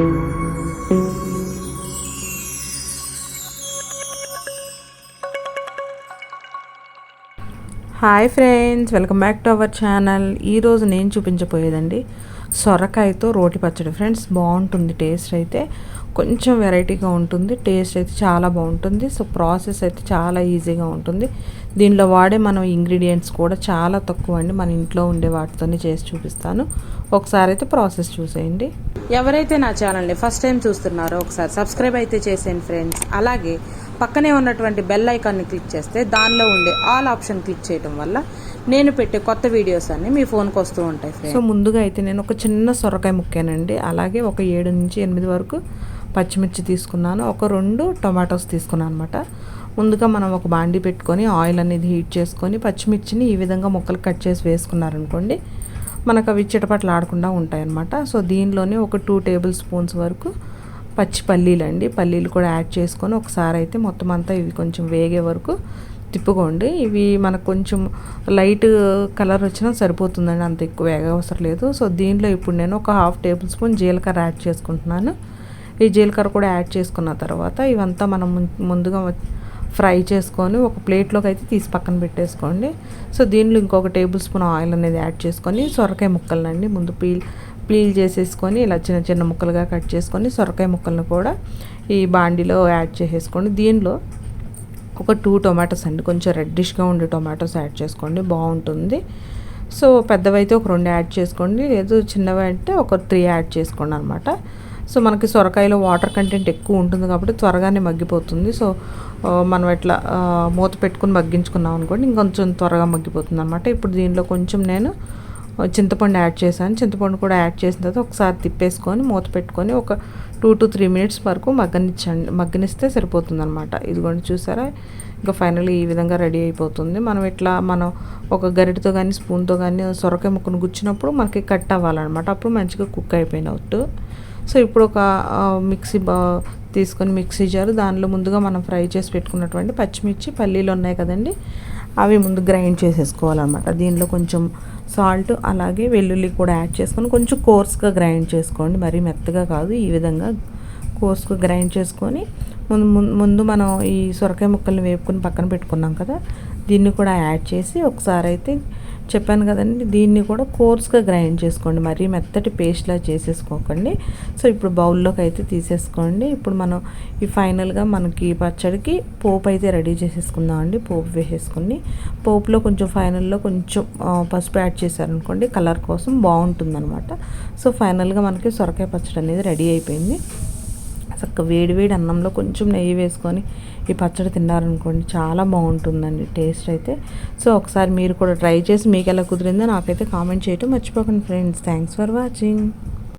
Hi friends, welcome back to our channel. ఈరోజు నేను చూపించబోయేదండి సొరకాయతో రోటి పచ్చడి. ఫ్రెండ్స్, బాగుంటుంది. టేస్ట్ అయితే కొంచెం వెరైటీగా ఉంటుంది. టేస్ట్ అయితే చాలా బాగుంటుంది. సో ప్రాసెస్ అయితే చాలా ఈజీగా ఉంటుంది. దీనిలో వాడే మనం ఇంగ్రీడియంట్స్ కూడా చాలా తక్కువ అండి. మన ఇంట్లో ఉండే వాటితోనే చేసి చూపిస్తాను. ఒకసారి అయితే ప్రాసెస్ చూసేయండి. ఎవరైతే నా ఛానల్ని ఫస్ట్ టైం చూస్తున్నారో ఒకసారి సబ్స్క్రైబ్ అయితే చేసేయండి ఫ్రెండ్స్. అలాగే పక్కనే ఉన్నటువంటి బెల్ ఐకాన్ని క్లిక్ చేస్తే దానిలో ఉండే ఆల్ ఆప్షన్ క్లిక్ చేయడం వల్ల నేను పెట్టే కొత్త వీడియోస్ అన్నీ మీ ఫోన్కి వస్తూ ఉంటాయి ఫ్రెండ్స్. సో ముందుగా అయితే నేను ఒక చిన్న సొరకాయ ముక్కానండి. అలాగే ఒక 7 నుంచి 8 వరకు పచ్చిమిర్చి తీసుకున్నాను. ఒక 2 టొమాటోస్ తీసుకున్నాను అనమాట. ముందుగా మనం ఒక బాండీ పెట్టుకొని ఆయిల్ అనేది హీట్ చేసుకొని పచ్చిమిర్చిని ఈ విధంగా ముక్కలు కట్ చేసి వేసుకున్నారనుకోండి, మనకు అవి చిటపట్లు ఆడకుండా ఉంటాయి అన్నమాట. సో దీనిలోనే ఒక 2 టేబుల్ స్పూన్స్ వరకు పచ్చి పల్లీలు అండి, పల్లీలు కూడా యాడ్ చేసుకొని ఒకసారి అయితే మొత్తం అంతా ఇవి కొంచెం వేగే వరకు తిప్పుకోండి. ఇవి మనకు కొంచెం లైట్ కలర్ వచ్చినా సరిపోతుందండి, అంత ఎక్కువ వేగ అవసరం లేదు. సో దీనిలో ఇప్పుడు నేను ఒక 1/2 టేబుల్ స్పూన్ జీలకర్ర యాడ్ చేసుకుంటున్నాను. ఈ జీలకర్ర కూడా యాడ్ చేసుకున్న తర్వాత ఇవంతా మనం ముందుగా ఫ్రై చేసుకొని ఒక ప్లేట్లోకి అయితే తీసి పక్కన పెట్టేసుకోండి. సో దీనిలో ఇంకొక టేబుల్ స్పూన్ ఆయిల్ అనేది యాడ్ చేసుకొని సొరకాయ ముక్కలనండి ముందు పీల్ చేసేసుకొని ఇలా చిన్న చిన్న ముక్కలుగా కట్ చేసుకొని సొరకాయ ముక్కలను కూడా ఈ బాండీలో యాడ్ చేసేసుకోండి. దీనిలో ఒక 2 టొమాటోస్ అండి, కొంచెం రెడ్డిష్గా ఉండే టొమాటోస్ యాడ్ చేసుకోండి, బాగుంటుంది. సో పెద్దవైతే ఒక 2 యాడ్ చేసుకోండి, లేదు చిన్నవి అంటే ఒక 3 యాడ్ చేసుకోండి అనమాట. సో మనకి సొరకాయలో వాటర్ కంటెంట్ ఎక్కువ ఉంటుంది కాబట్టి త్వరగానే మగ్గిపోతుంది. సో మనం ఇట్లా మూత పెట్టుకుని మగ్గించుకున్నాం అనుకోండి, ఇంకొంచెం త్వరగా మగ్గిపోతుంది అనమాట. ఇప్పుడు దీనిలో కొంచెం నేను చింతపండు యాడ్ చేశాను. చింతపండు కూడా యాడ్ చేసిన తర్వాత ఒకసారి తిప్పేసుకొని మూత పెట్టుకొని ఒక 2 to 3 మినిట్స్ వరకు మగ్గనిస్తే సరిపోతుంది అనమాట. ఇదిగోండి చూసారా, ఇంకా ఫైనల్లీ ఈ విధంగా రెడీ అయిపోతుంది. మనం ఒక గరిటతో కానీ స్పూన్తో కానీ సొరకాయ ముక్కను గుచ్చినప్పుడు మనకి కట్ అవ్వాలన్నమాట, అప్పుడు మంచిగా కుక్ అయిపోయినట్టు. సో ఇప్పుడు ఒక మిక్సీ జారు దానిలో ముందుగా మనం ఫ్రై చేసి పెట్టుకున్నటువంటి పచ్చిమిర్చి పల్లీలు ఉన్నాయి కదండి, అవి ముందు గ్రైండ్ చేసేసుకోవాలన్నమాట. దీనిలో కొంచెం సాల్ట్ అలాగే వెల్లుల్లి కూడా యాడ్ చేసుకొని కొంచెం కోర్స్గా గ్రైండ్ చేసుకోండి, మరీ మెత్తగా కాదు, ఈ విధంగా కోర్స్గా గ్రైండ్ చేసుకొని ముందు మనం ఈ సొరకాయ ముక్కల్ని వేపుకొని పక్కన పెట్టుకున్నాం కదా, దీన్ని కూడా యాడ్ చేసి ఒకసారి అయితే చెప్పాను కదండి, దీన్ని కూడా కోర్స్గా గ్రైండ్ చేసుకోండి, మరీ మెత్తటి పేస్ట్లా చేసేసుకోకండి. సో ఇప్పుడు బౌల్లోకి అయితే తీసేసుకోండి. ఇప్పుడు మనం ఈ ఫైనల్గా మనకి పచ్చడికి పోపు అయితే రెడీ చేసేసుకుందామండి. పోపు వేసేసుకొని పోపులో కొంచెం ఫైనల్లో కొంచెం పసుపు యాడ్ చేశారనుకోండి, కలర్ కోసం బాగుంటుందన్నమాట. సో ఫైనల్గా మనకి సొరకాయ పచ్చడి అనేది రెడీ అయిపోయింది. చక్కగా వేడి అన్నంలో కొంచెం నెయ్యి వేసుకొని ఈ పచ్చడి తిన్నారనుకోండి, చాలా బాగుంటుందండి టేస్ట్ అయితే. సో ఒకసారి మీరు కూడా ట్రై చేసి మీకు ఎలా కుదిరిందో నాకైతే కామెంట్ చేయటం మర్చిపోకండి ఫ్రెండ్స్. Thanks for watching.